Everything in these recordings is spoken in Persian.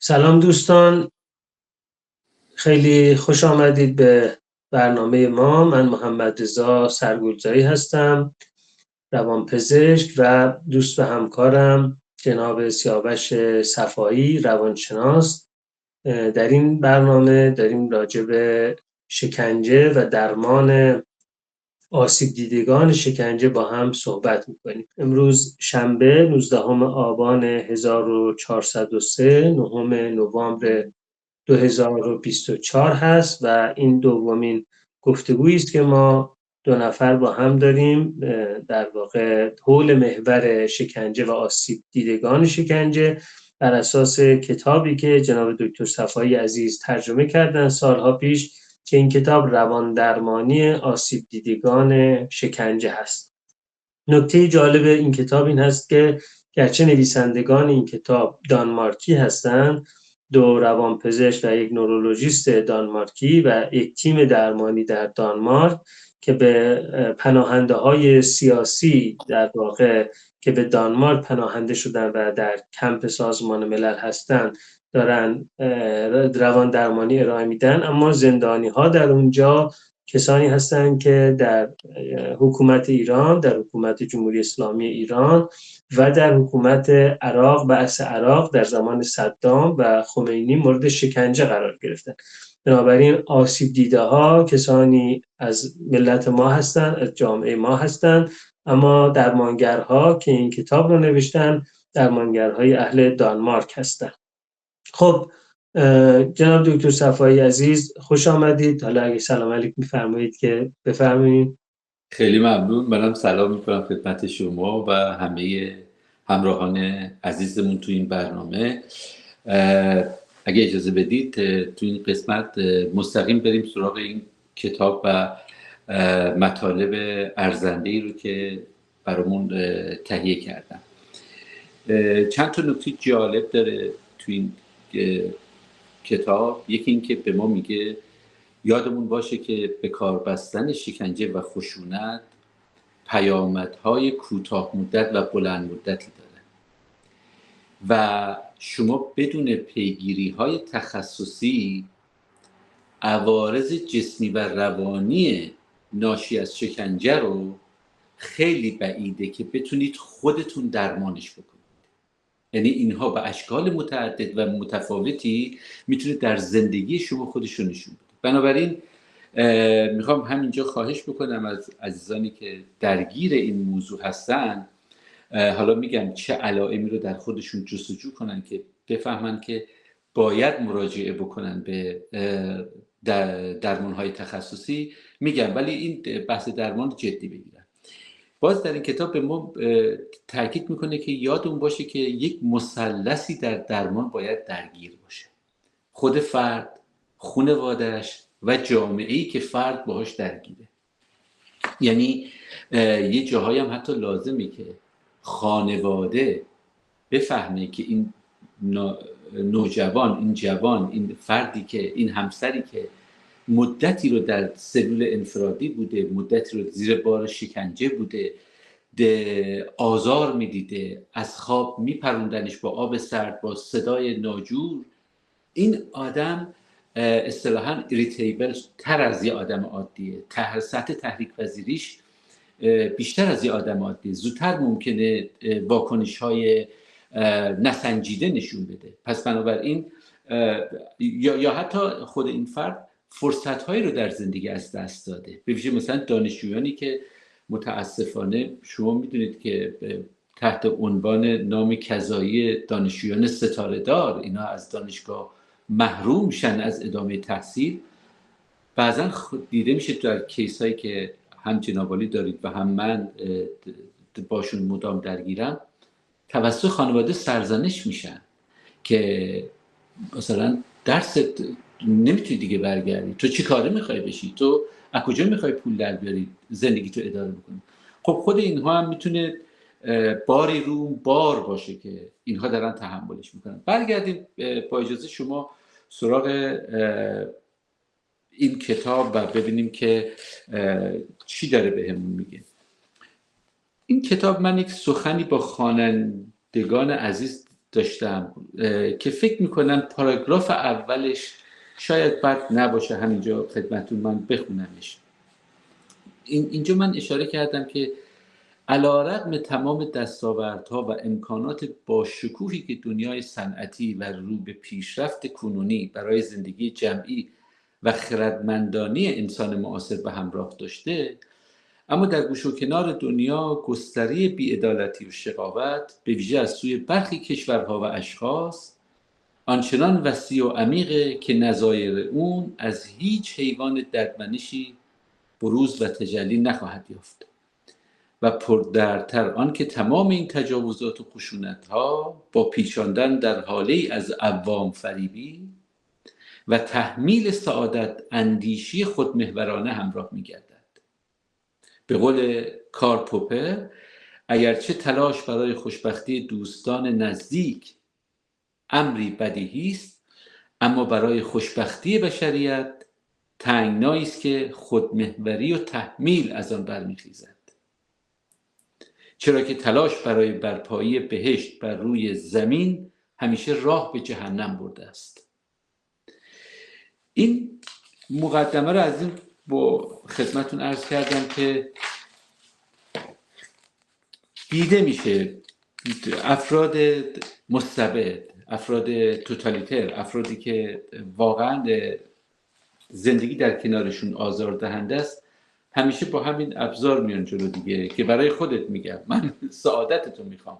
سلام دوستان، خیلی خوش آمدید به برنامه ما. من محمد رضا سرگلزایی هستم، روانپزشک و دوست و همکارم جناب سیاوش صفایی روانشناس. در این برنامه داریم راجع به شکنجه و درمان آسیب دیدگان شکنجه با هم صحبت میکنیم. امروز شنبه 19 آبان 1403 9 نوامبر 2024 هست و این دومین گفتگویی است که ما دو نفر با هم داریم، در واقع حول محور شکنجه و آسیب دیدگان شکنجه، بر اساس کتابی که جناب دکتر صفایی عزیز ترجمه کردن سالها پیش که این کتاب روان درمانی آسیب دیدگان شکنجه هست. نکته جالب این کتاب این هست که گرچه نویسندگان این کتاب دانمارکی هستند، دو روانپزشک و یک نورولوژیست دانمارکی و یک تیم درمانی در دانمارک که به پناهنده های سیاسی در واقع که به دانمارک پناهنده شدن و در کمپ سازمان ملل هستند دارن روان درمانی ارائه میدن، اما زندانی ها در اونجا کسانی هستند که در حکومت ایران، در حکومت جمهوری اسلامی ایران و در حکومت عراق، بعث عراق در زمان صدام و خمینی مورد شکنجه قرار گرفتند. بنابراین آسیب دیده ها کسانی از ملت ما هستند، از جامعه ما هستند، اما درمانگرها که این کتاب رو نوشتن درمانگرهای اهل دانمارک هستند. خب جناب دکتر صفایی عزیز خوش آمدید. حالا اگه سلام علیکم می‌فرمایید که بفرمایید. خیلی ممنون. منم سلام میکنم خدمت شما و همه همراهان عزیزمون تو این برنامه. اگه اجازه بدید تو این قسمت مستقیم بریم سراغ این کتاب و مطالب ارزنده‌ای رو که برامون تهیه کردم. چند تا نکته جالب داره تو این کتاب. یکی این که به ما میگه یادمون باشه که به کار بستن شکنجه و خشونت پیامدهای کوتاه مدت و بلند مدتی داره و شما بدون پیگیری‌های تخصصی عوارض جسمی و روانی ناشی از شکنجه رو خیلی بعیده که بتونید خودتون درمانش بکنید. یعنی اینها به اشکال متعدد و متفاوتی میتونه در زندگی شما خودشون نشون بده. بنابراین میخوام همینجا خواهش بکنم از عزیزانی که درگیر این موضوع هستن، حالا میگم چه علائمی رو در خودشون جستجو کنن که بفهمن که باید مراجعه بکنن به درمانهای تخصصی، میگم، ولی این بحث درمان جدی بگیرن. باز در این کتاب به ما تاکید میکنه که یادمون باشه که یک مثلثی در درمان باید درگیر باشه: خود فرد، خانواده‌اش و جامعه‌ای که فرد باهاش درگیره. یعنی یه جاهایی هم حتی لازمه که خانواده بفهمه که این نوجوان، این جوان، این فردی که، این همسری که مدتی رو در سلول انفرادی بوده، مدتی رو زیر بار شکنجه بوده، آزار میدیده، از خواب میپروندنش با آب سرد، با صدای ناجور، این آدم اصطلاحاً ایریتیبل تر از یه آدم عادیه، سطح تحریک پذیریش بیشتر از یه آدم عادیه، زودتر ممکنه واکنش‌های نسنجیده نشون بده. پس بنابراین یا حتی خود این فرد فرصت‌هایی رو در زندگی از دست داده. به ویژه مثلا دانشجویانی که متاسفانه شما میدونید که تحت عنوان نام کذایی دانشجویان ستاره‌دار اینا از دانشگاه محروم شن از ادامه تحصیل. بعضا دیده میشه در کیسایی که هم جناب دارید و هم من باشون مدام درگیرم، توسط خانواده سرزنش میشن که مثلا درست نمیتونی دیگه برگردی، تو چی کاره میخوای بشی، تو از کجا میخوای پول در بیاری زندگی تو اداره بکنی. خب خود اینها هم میتونه باری رو بار باشه که اینها دارن تحملش میکنن. برگردیم با اجازه شما سراغ این کتاب و ببینیم که چی داره بهمون میگه. این کتاب، من یک سخنی با خوانندگان عزیز داشتم که فکر میکنم پاراگراف اولش شاید بد نباشه همینجا خدمتون من بخونمش. اینجا من اشاره کردم که علی‌رغم تمام دستاوردها و امکانات باشکوهی که دنیای صنعتی و رو به پیشرفت کنونی برای زندگی جمعی و خردمندانه انسان معاصر به همراه داشته، اما در گوش و کنار دنیا گستره بی‌عدالتی و شقاوت به ویژه از سوی برخی کشورها و اشخاص آنچنان وسیع و عمیقه که نظایر اون از هیچ حیوان ددمنشی بروز و تجلی نخواهد یافت و پردردتر آن که تمام این تجاوزات و خشونت‌ها با پیچاندن در حاله از عوام فریبی و تحمیل سعادت اندیشی خودمحورانه همراه می‌گردد. به قول کارل پوپر، اگرچه تلاش برای خوشبختی دوستان نزدیک امری بدیهی است، اما برای خوشبختی بشریت تنگنایی است که خودمحوری و تحمیل از آن برمیخیزد، چرا که تلاش برای برپایی بهشت بر روی زمین همیشه راه به جهنم برده است. این مقدمه رو از این با خدمتون عرض کردم که دیده میشه افراد مستبد، افراد توتالیتر، افرادی که واقعا زندگی در کنارشون آزاردهنده است، همیشه با همین ابزار میان جلو دیگه که برای خودت میگم من سعادتتو میخوام،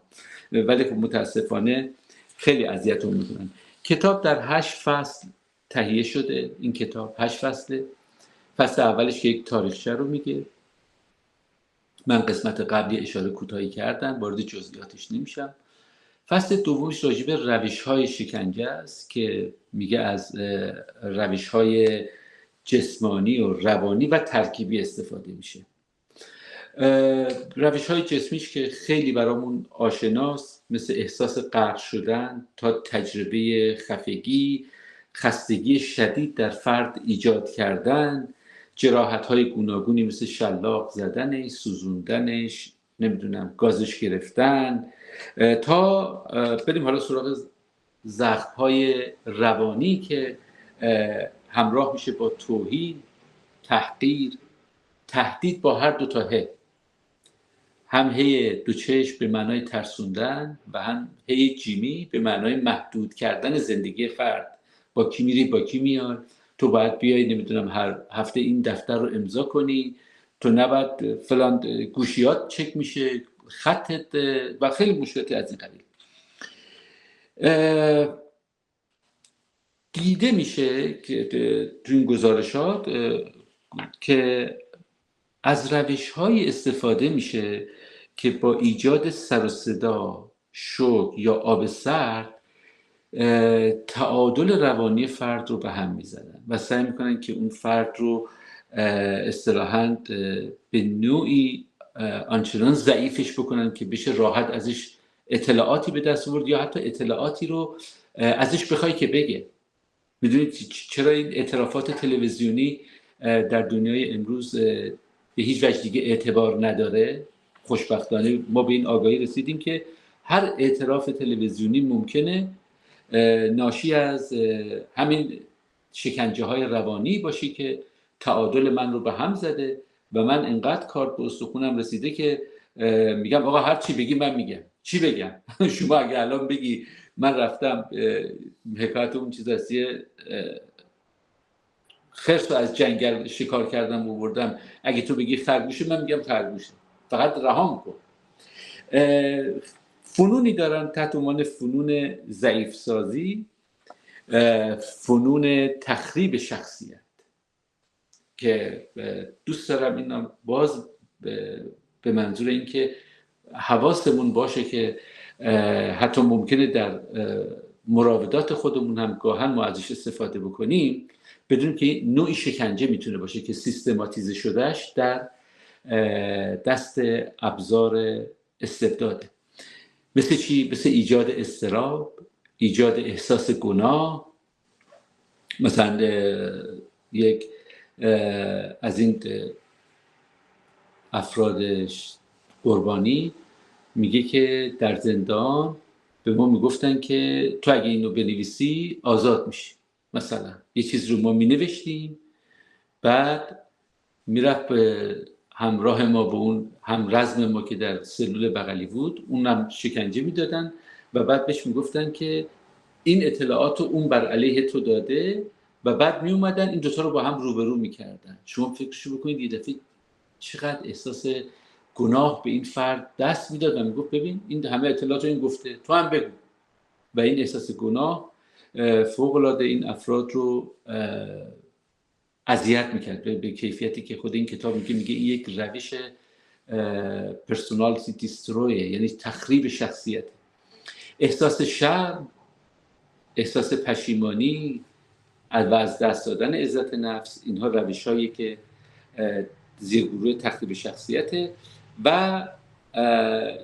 ولی خب متاسفانه خیلی اذیتون میکنن. کتاب در 8 فصل تهیه شده. این کتاب 8 فصله. فصل اولش که یک تاریخچه رو میگه، من قسمت قبلی اشاره کوتاهی کردم، وارد جزئیاتش نمیشم. فصل دومش راجع به روش‌های شکنجه است که میگه از روش‌های جسمانی و روانی و ترکیبی استفاده میشه. روش‌های جسمیش که خیلی برامون آشناست، مثل احساس غرق شدن تا تجربه خفگی، خستگی شدید در فرد ایجاد کردن، جراحت‌های گوناگونی مثل شلاق زدنش، سوزوندنش، نمیدونم گازش گرفتن، تا بریم حالا سراغ زخم‌های روانی که همراه میشه با توهین، تحقیر، تهدید با هر دو تا ه، هم هی دو چشم به معنای ترسوندن و هم هی جیمی به معنای محدود کردن زندگی فرد. با کی میری با کی میاد، تو باید بیای نمیدونم هر هفته این دفتر رو امضا کنی، تو نباید فلان گوشیات چک میشه، خطت و خیلی مشکلاتی از این قبیل. دیده میشه که تو این گزارشات که از روش‌های استفاده میشه که با ایجاد سر و صدا، شوک یا آب سرد تعادل روانی فرد رو به هم میزنن و سعی میکنن که اون فرد رو اصطلاحاً به نوعی آنچنان ضعیفش بکنن که بشه راحت ازش اطلاعاتی به دست آورد یا حتی اطلاعاتی رو ازش بخوای که بگه. میدونید چرا این اعترافات تلویزیونی در دنیای امروز به هیچ وجه دیگه اعتبار نداره؟ خوشبختانه ما به این آگاهی رسیدیم که هر اعتراف تلویزیونی ممکنه ناشی از همین شکنجه های روانی باشه که تعادل من رو به هم زده و من انقدر کارت به استخونم رسیده که میگم آقا هر چی بگی من میگم. چی بگم؟ شما اگه الان بگی من رفتم حکایت اون چیز هست خرس رو از جنگل شکار کردم و بردم، اگه تو بگی خرگوشه من میگم خرگوشه، فقط رهام کن. فنونی دارن تحت عنوان فنون ضعیف سازی، فنون تخریب شخصیت، که دوست دارم اینا باز به منظور اینکه حواسمون باشه که حتی ممکنه در مراودات خودمون هم گاهن ما ازش استفاده بکنیم بدون که نوعی شکنجه میتونه باشه که سیستماتیزه شدهش در دست ابزار استبداده. مثل چی؟ مثل ایجاد اضطراب، ایجاد احساس گناه. مثلا یک از این افراد قربانی میگه که در زندان به ما میگفتن که تو اگه اینو بنویسی آزاد میشی. مثلا یه چیز رو ما مینوشتیم، بعد میرفت به همراه ما به اون هم رزم ما که در سلول بغلی بود، اونم شکنجه میدادن و بعد بهش میگفتن که این اطلاعات رو اون بر علیه تو داده، و بعد می اومدن این دوتا رو با هم روبرو میکردن. شما فکرشو بکنید یه دفعه چقدر احساس گناه به این فرد دست میداد و میگفت ببین این همه اطلاعات رو این گفته، تو هم بگو. و این احساس گناه فوق العاده این افراد رو اذیت میکرد به کیفیتی که خود این کتاب میگه این یک روش پرسونالیتی دیسترویه، یعنی تخریب شخصیت. احساس شرم، احساس پشیمانی و از دست دادن عزت نفس، اینها روش‌هایی که زیر گروه تخریب شخصیت و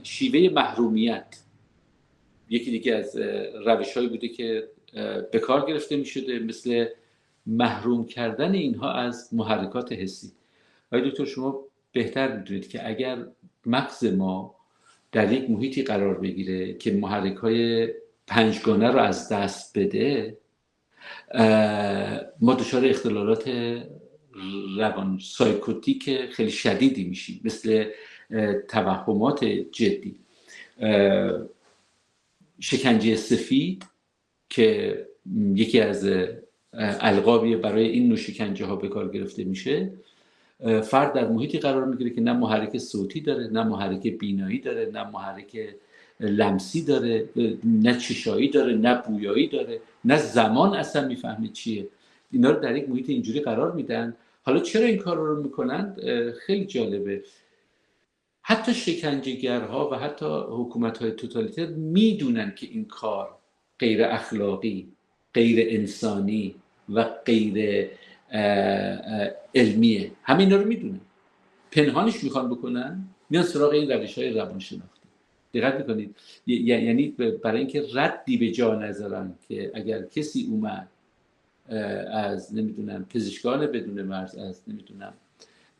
شیوه محرومیت یکی دیگه از روش‌هایی بوده که به کار گرفته می‌شده، مثل محروم کردن اینها از محرکات حسی. آقای دکتر شما بهتر می‌دونید که اگر مغز ما در یک محیطی قرار بگیره که محرک‌های پنجگانه رو از دست بده، ما دچار اختلالات روان سایکوتیک خیلی شدیدی میشیم، مثل توهمات جدی، شکنجه سفید که یکی از القابی برای این نوع شکنجه ها به کار گرفته میشه. فرد در محیطی قرار میگیره که نه محرک صوتی داره، نه محرک بینایی داره، نه محرک لمسی داره، نه چشایی داره، نه بویایی داره، نه زمان اصلا میفهمه چیه. اینا رو در یک محیط اینجوری قرار میدن. حالا چرا این کار رو میکنن؟ خیلی جالبه. حتی شکنجهگرها و حتی حکومت‌های توتالیتر میدونن که این کار غیر اخلاقی، غیر انسانی و غیر علمیه. همه اینا رو میدونن، پنهانش میخوان بکنن، میان سراغ این روش‌های روانشناختی. دقت میکنید؟ یعنی برای اینکه ردی به جا نذارن که اگر کسی اومد از نمیدونم پزشکان بدون مرز، از نمیدونم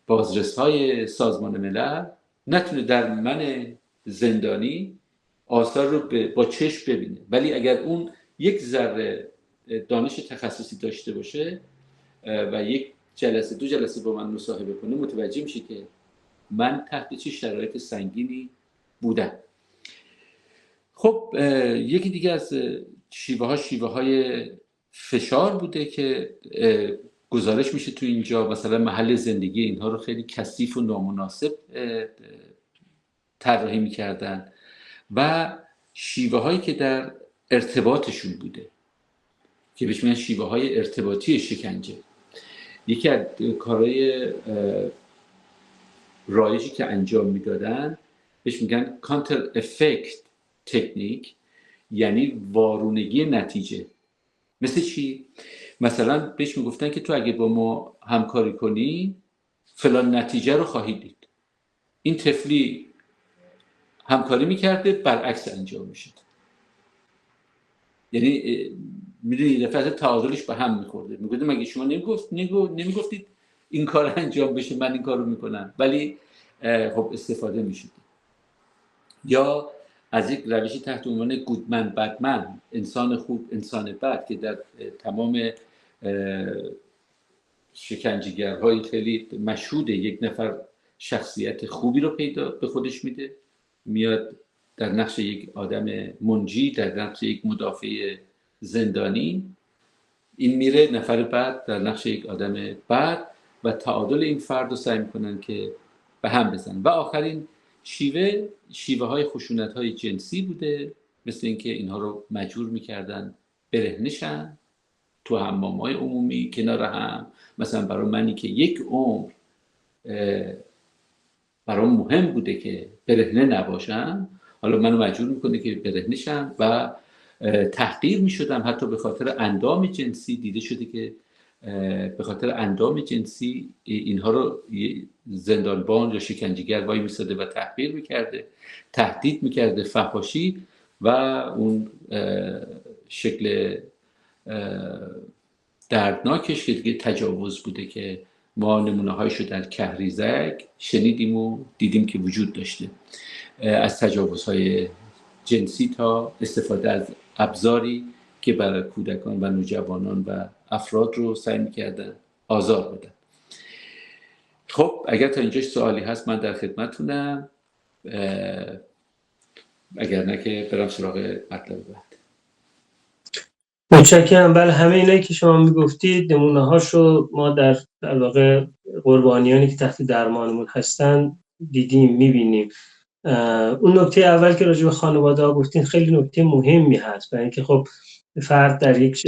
بازرس‌های سازمان ملل، نتونه در من زندانی آثار رو با چشم ببینه، ولی اگر اون یک ذره دانش تخصصی داشته باشه و یک جلسه دو جلسه با من مصاحبه کنه، متوجه میشه که من تحت چه شرایط سنگینی بودم. خب یکی دیگه از شیوه های فشار بوده که گزارش میشه تو اینجا. مثلا محل زندگی اینها رو خیلی کثیف و نامناسب طراحی میکردن و شیوه هایی که در ارتباطشون بوده که بهش میگن شیوه های ارتباطی شکنجه. یکی از کارهای رایجی که انجام میدادن بهش میگن کانتر افکت تکنیک، یعنی وارونگی نتیجه. مثل چی؟ مثلا بهش میگفتن که تو اگه با ما همکاری کنی فلان نتیجه رو خواهی دید. این طفلی همکاری میکرده، برعکس انجام میشد. یعنی میدونی یه دفعه تعادلش به هم میخورده. میگفت مگه شما نمیگفتید این کار انجام بشه، من این کار رو میکنم، ولی خب استفاده میشد. یا از یک روشی تحت عنوان گودمن بدمن، انسان خوب انسان بد، که در تمام شکنجهگرهای خیلی مشهود یک نفر شخصیت خوبی رو پیدا به خودش میده، میاد در نقش یک آدم منجی، در نقش یک مدافع زندانی، این میره نفر بعد در نقش یک آدم بد و تعادل این فرد رو سعی میکنن که به هم بزنن. و آخرین شیوه های خشونت های جنسی بوده، مثل اینکه اینها رو مجبور میکردن برهنه شن تو حمام‌های عمومی کنار هم. مثلا برای منی که یک عمر برام مهم بوده که برهنه نباشم، حالا منو مجبور میکنه که برهنه شم و تحقیر میشدم حتی به خاطر اندام جنسی. دیده شده که به خاطر اندام جنسی اینها رو زندانبان یا شکنجهگر وای میساده و تحقیر میکرده، تهدید میکرده، فحاشی و اون شکل دردناکش که دیگه تجاوز بوده که ما نمونه هایشو در کهریزک شنیدیم و دیدیم که وجود داشته از تجاوزهای جنسی تا استفاده از ابزاری که برای کودکان و نوجوانان و افراد رو سعی می‌کردن آزار بدن. خب اگر تا اینجاش سوالی هست من در خدمتتونم، اگر نه که برم سراغ مطلب بعد. متشکرم. بله، همه اینایی که شما میگفتید نمونه هاشو ما در واقع قربانیانی که تحت درمانمون هستن دیدیم، میبینیم. اون نکته اول که راجع به خانواده ها گفتین خیلی نکته مهمی هست، برای اینکه خب فرد در یک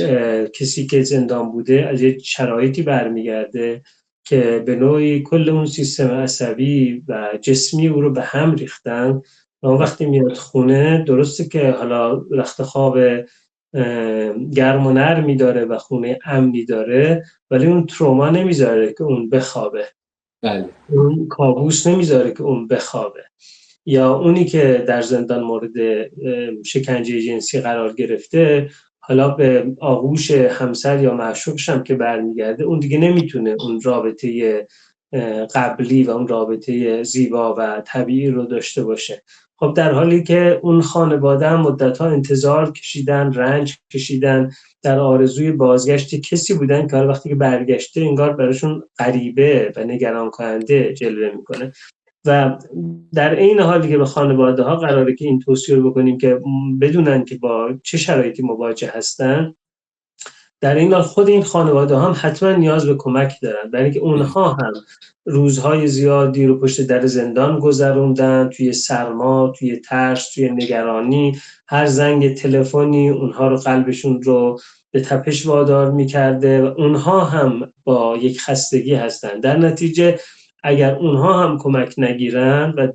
کسی که زندان بوده از یک شرایطی برمیگرده که به نوعی کل اون سیستم عصبی و جسمی او رو به هم ریختن و اون وقتی میاد خونه، درسته که حالا رخت خواب گرم و نرمی داره و خونه امنی داره، ولی اون تروما نمیذاره که اون بخوابه. بله. اون کابوس نمیذاره که اون بخوابه. یا اونی که در زندان مورد شکنجه جنسی قرار گرفته، حالا به آغوش همسر یا معشوقش هم که برمیگرده، اون دیگه نمیتونه اون رابطه قبلی و اون رابطه زیبا و طبیعی رو داشته باشه. خب در حالی که اون خانواده هم مدت‌ها انتظار کشیدن، رنج کشیدن، در آرزوی بازگشت کسی بودن که وقتی که برگشته انگار براشون غریبه و نگران کننده جلوه میکنه. و در این حالی که به خانواده ها قراره که این توصیه رو بکنیم که بدونن که با چه شرایطی مواجه هستن، در این حال خود این خانواده ها هم حتما نیاز به کمک دارن، برای اینکه اونها هم روزهای زیادی رو پشت در زندان گذروندن، توی سرما، توی ترس، توی نگرانی. هر زنگ تلفنی اونها رو، قلبشون رو به تپش وادار میکرده و اونها هم با یک خستگی هستن. در نتیجه اگر اونها هم کمک نگیرن و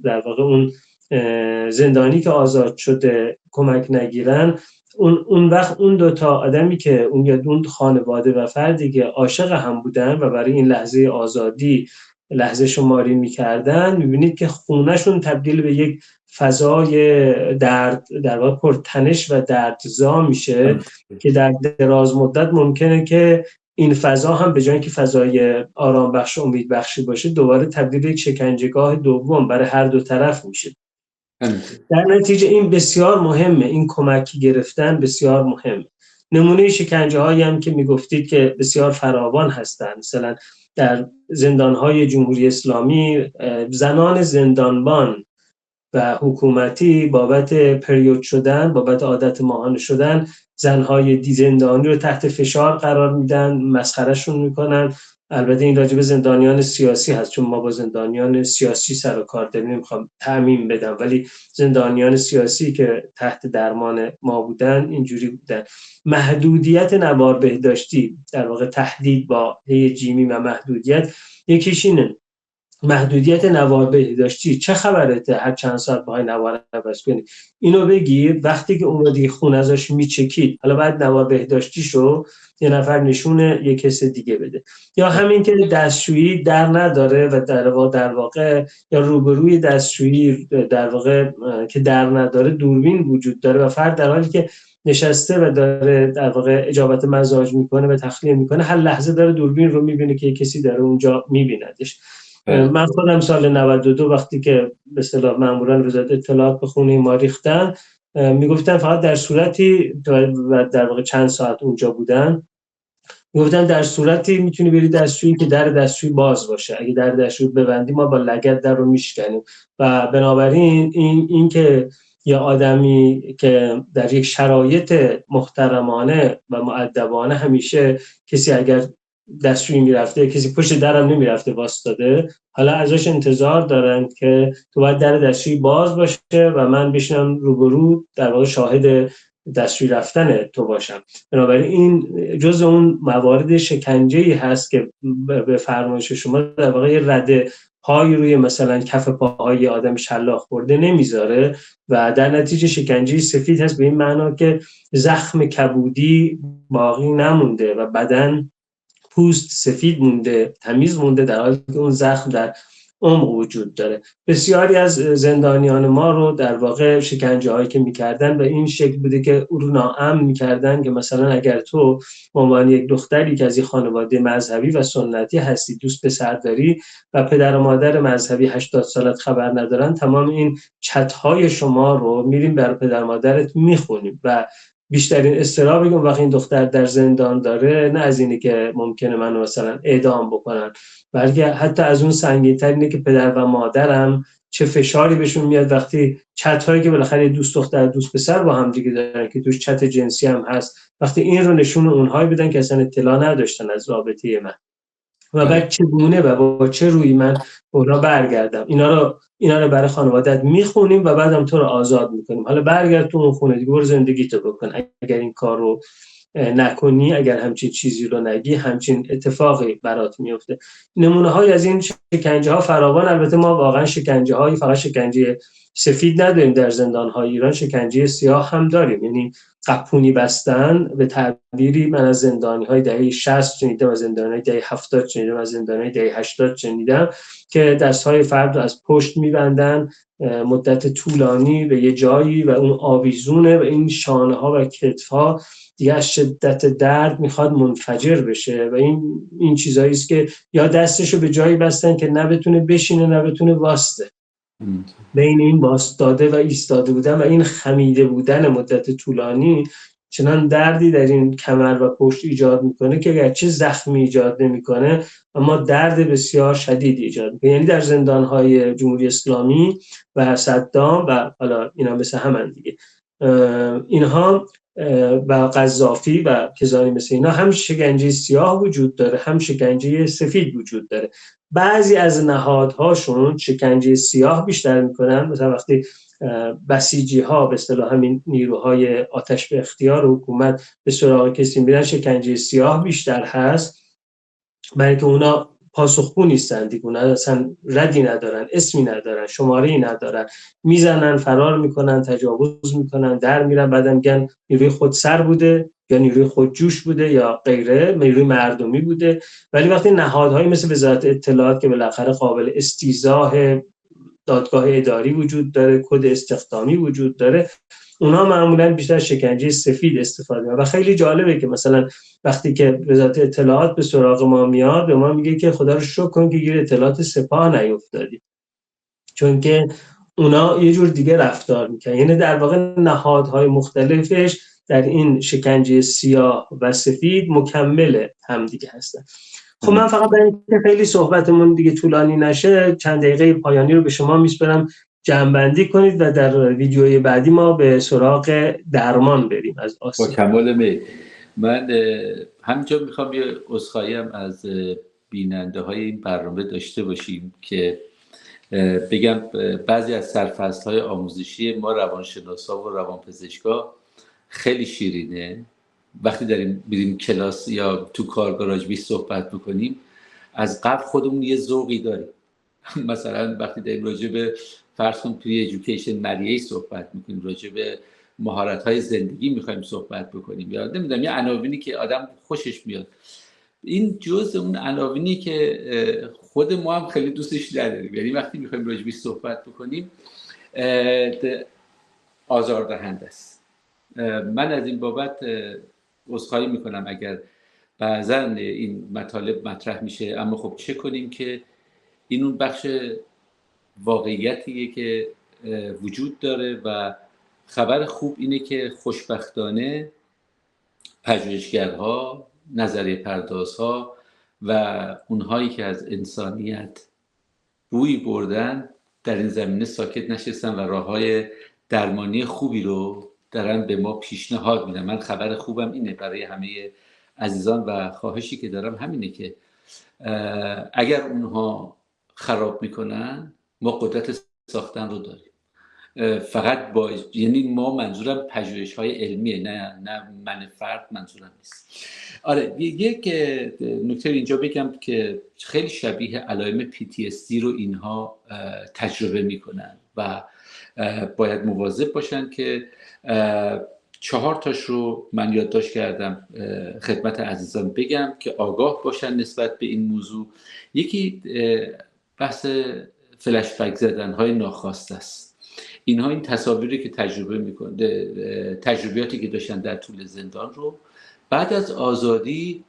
در واقع اون زندانی که آزاد شده کمک نگیرن، اون وقت اون دوتا آدمی که اون یا اون خانواده و فردی که عاشق هم بودن و برای این لحظه آزادی لحظه شماری میکردن، میبینید که خونهشون تبدیل به یک فضای در واقع پرتنش و دردزا میشه که در دراز مدت ممکنه که این فضا هم به جای اینکه فضای آرام بخش و امید بخشی باشه، دوباره تبدیل به یک شکنجهگاه دوم برای هر دو طرف میشه. در نتیجه این بسیار مهمه، این کمکی گرفتن بسیار مهمه. نمونه شکنجه هایی هم که میگفتید که بسیار فراوان هستند. مثلا در زندانهای جمهوری اسلامی زنان زندانبان و حکومتی بابت پریود شدن، بابت عادت ماهانه شدن، زنهای زندانی رو تحت فشار قرار میدن، مسخرهشون میکنن. البته این راجع به زندانیان سیاسی هست، چون ما با زندانیان سیاسی سر و کار داریم، نمیخوام تعمیم بدم، ولی زندانیان سیاسی که تحت درمان ما بودن اینجوری بودن. محدودیت نوار بهداشتی، در واقع تهدید با جیمی و محدودیت، یکیش اینه. محدودیت نوار بهداشتی، چه خبرته هر چند ساعت باید نوار عوض کنی؟ اینو بگیر وقتی که اومدی خونه ازش میچکید، حالا بعد نوار بهداشتیشو یه نفر نشونه یه کس دیگه بده. یا همین که دستشویی در نداره و در واقع یا روبروی دستشویی در واقع که در نداره دوربین وجود داره و فرد در حالی که نشسته و داره در واقع اجابت مزاج میکنه و تخلیه میکنه، هر لحظه داره دوربین رو میبینه که کسی داره اونجا میبیندش. من خودم سال 92 وقتی که به اصطلاح ماموران وزارت اطلاعات به خونه ما ریختن، میگفتن فقط در صورتی و در واقع چند ساعت اونجا بودن، میگفتن در صورتی میتونی بری دستشویی که در دستشویی باز باشه، اگه در دستشویی ببندی ما با لگد در رو میشکنیم. و بنابراین این که یه آدمی که در یک شرایط محترمانه و مؤدبانه، همیشه کسی اگر دستشویی میرفته، کسی پشت درم نمیرفته واسطاده، حالا ازش انتظار دارن که تو باید در دستشویی باز باشه و من بشینم روبرو در واقع شاهد دستشویی رفتن تو باشم. بنابراین این جزء اون موارد شکنجه‌ای هست که به فرمایش شما در واقع یه رده پای روی مثلا کف پاهای آدم شلاق خورده نمیذاره و در نتیجه شکنجه سفید هست، به این معنا که زخم کبودی باقی نمونده و بدن پوست سفید مونده، تمیز مونده، در حالی که اون زخم در عمق وجود داره. بسیاری از زندانیان ما رو در واقع شکنجه هایی که میکردن به این شکل بوده که او رو ناامن میکردن که مثلا اگر تو به عنوان یک دختری که از این خانواده مذهبی و سنتی هستی، دوست پسر داری و پدر و مادر مذهبی 80 سالت خبر ندارن، تمام این چت‌های شما رو میریم برای پدر مادرت میخونیم و بیشترین استرابی که وقتی این دختر در زندان داره نه از اینه که ممکنه منو مثلا اعدام بکنن، بلکه حتی از اون سنگین‌تر اینه که پدر و مادرم چه فشاری بهشون میاد وقتی چت‌هایی که بالاخره دوست دختر دوست پسر با هم دیگه دارن که توش چت جنسی هم هست، وقتی این رو نشون اونهایی بدن که اصلا اطلاع نداشتن از رابطه من و بعد چگونه و با چه روی من اونا برگردم، اینا رو برای خانوادت میخونیم و بعدم تو رو آزاد میکنیم. حالا برگرد تو اون خونه دیگه، برو زندگیتو بکن. اگر این کار رو نکنی، اگر همچین چیزی رو نگی، همچین اتفاقی برات میفته. نمونه های از این شکنجه ها فراوان. البته ما واقعا شکنجه های فقط شکنجه سفید نداریم در زندان های ایران، شکنجه سیاه هم داریم. یعنی قپونی بستن به تعبیری من از زندانی های دهه 60 شنیدم، از زندانی های دهه 70 شنیدم، از زندانی های دهه 80 شنیدم که دست های فرد رو از پشت میبندن مدت طولانی به یه جایی و اون آویزونه و این شانه ها و کتف ها دیگه از شدت درد میخواد منفجر بشه و این چیزایی است که یا دستشو به جایی بستن که نه بتونه بشینه نه بتونه واسته. بین این واسطاده و ایستاده بودن و این خمیده بودن مدت طولانی چنان دردی در این کمر و پشت ایجاد میکنه که اگرچه زخمی ایجاد نمیکنه اما درد بسیار شدید ایجاد میکنه. یعنی در زندانهای جمهوری اسلامی و صدام و حالا اینا مثل همن دیگه، اینها و قذافی و کسانی مثل اینا هم شکنجه سیاه وجود داره هم شکنجه سفید وجود داره. بعضی از نهادهاشون شکنجه سیاه بیشتر میکنن، مثلا وقتی بسیجی ها به اصطلاح همین نیروهای آتش به اختیار حکومت به سراغ کسی میرن، شکنجه سیاه بیشتر هست، برای که اونا پاسخگو نیستن دیگه، اونا اصلا ردی ندارن، اسمی ندارن، شماره‌ای ندارن، میزنن، فرار میکنن، تجاوز میکنن، در میرن، بعدم میگن نیروی خودسر بوده یا نیروی خودجوش بوده یا غیره، نیروی مردمی بوده. ولی وقتی نهادهایی مثل وزارت اطلاعات که بالاخره قابل استیضاح دادگاه اداری وجود داره، کد استخدامی وجود داره، اونها معمولا بیشتر شکنجه سفید استفاده می‌کنن. و خیلی جالبه که مثلا وقتی که وزارت اطلاعات به سراغ ما میاد به ما میگه که خدا رو شکر کن که گیر اطلاعات سپاه نیفتادی، چون که اونا یه جور دیگه رفتار میکنن. یعنی در واقع نهادهای مختلفش در این شکنجه سیاه و سفید مکمل هم دیگه هستن. خب من فقط برای اینکه خیلی صحبتمون دیگه طولانی نشه چند دقیقه پایانی رو به شما میسپارم جمع‌بندی کنید و در ویدیوی بعدی ما به سراغ درمان بریم از آسیب. با کمال میل. من همینجا میخوام یه عذرخواهی هم از بیننده های این برنامه داشته باشیم که بگم بعضی از سرفصل های آموزشی ما روانشناسا و روانپزشکا خیلی شیرینه. وقتی داریم میریم کلاس یا تو کارگاراژ صحبت میکنیم از قبل خودمون یه ذوقی داریم. مثلا وقتی داریم راجع به فرض کن توی ایژوکیشن مریض صحبت میکنیم، راجع به مهارت‌های زندگی میخوایم صحبت بکنیم یا نمیدونم یه عناوینی که آدم خوشش میاد، این جزء اون عناوینی که خود ما هم خیلی دوستش نداریم. یعنی وقتی میخوایم راجع بهش صحبت بکنیم آزاردهنده است. من از این بابت عذرخواهی میکنم اگر بعضا این مطالب مطرح میشه، اما خب چه کنیم که این اون بخش واقعیتیه که وجود داره. و خبر خوب اینه که خوشبختانه پژوهشگرها، نظریه پردازها و اونهایی که از انسانیت بوی بردن در این زمینه ساکت نشستن و راههای درمانی خوبی رو دارن به ما پیشنهاد میدن. من خبر خوبم اینه برای همه عزیزان و خواهشی که دارم همینه که اگر اونها خراب میکنن ما قدرت ساختن رو داریم. فقط با یعنی ما منظورم پژوهش‌های علمیه، نه من فرد منظورم نیست. آره یک نکته اینجا بگم که خیلی شبیه علائم PTSD رو اینها تجربه میکنن و باید مواظب باشن که 4 تاش رو من یادداشت کردم خدمت عزیزان بگم که آگاه باشن نسبت به این موضوع. یکی بحث فلش بک زدن های ناخواسته است. اینها این تصاویری که تجربه میکنه، تجربیاتی که داشتن در طول زندان رو بعد از آزادی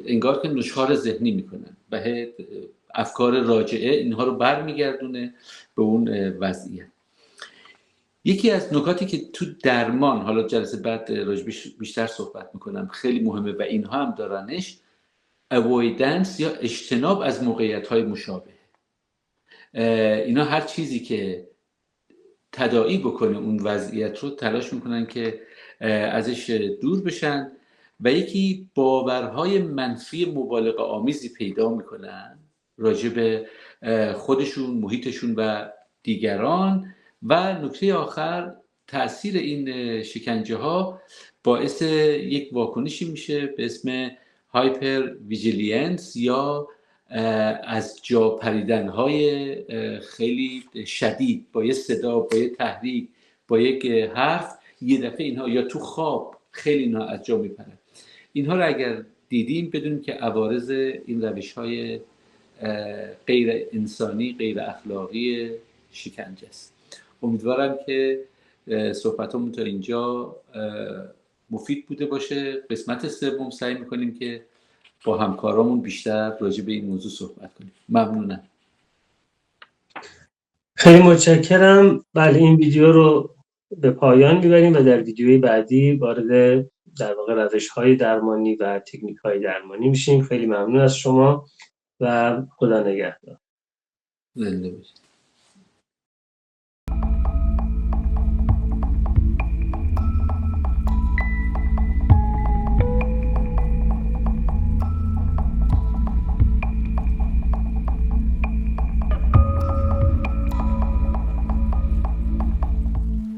انگار که نشخوار ذهنی میکنن و افکار راجعه اینها رو برمیگردونه به اون وضعیت. یکی از نکاتی که تو درمان، حالا جلسه بعد راجبش بیشتر صحبت میکنم، خیلی مهمه و اینها هم دارنش، avoidance یا اجتناب از موقعیت‌های مشابه. اینا هر چیزی که تداعی بکنه اون وضعیت رو تلاش میکنن که ازش دور بشن و یکی باورهای منفی مبالغه آمیزی پیدا میکنن راجع به خودشون، محیطشون و دیگران. و نکته آخر، تأثیر این شکنجه ها باعث یک واکنشی میشه به اسم هایپر ویجیلینس یا از جا پریدن های خیلی شدید، با یه صدا، با یه تحریک، با یک حرف، یه دفعه اینها یا تو خواب خیلی اینها از جا میپرن. اینها رو اگر دیدیم بدونیم که عوارض این روش های غیر انسانی، غیر اخلاقی شکنجه است. امیدوارم که صحبتامون تا اینجا مفید بوده باشه. قسمت سوم سعی میکنیم که با همکارامون بیشتر راجع به این موضوع صحبت کنیم. ممنونم. خیلی متشکرم. بله، این ویدیو رو به پایان میبریم و در ویدیوی بعدی وارد در واقع روش‌های درمانی و تکنیک‌های درمانی میشیم. خیلی ممنون از شما و خدا نگهدار. زنده باشید.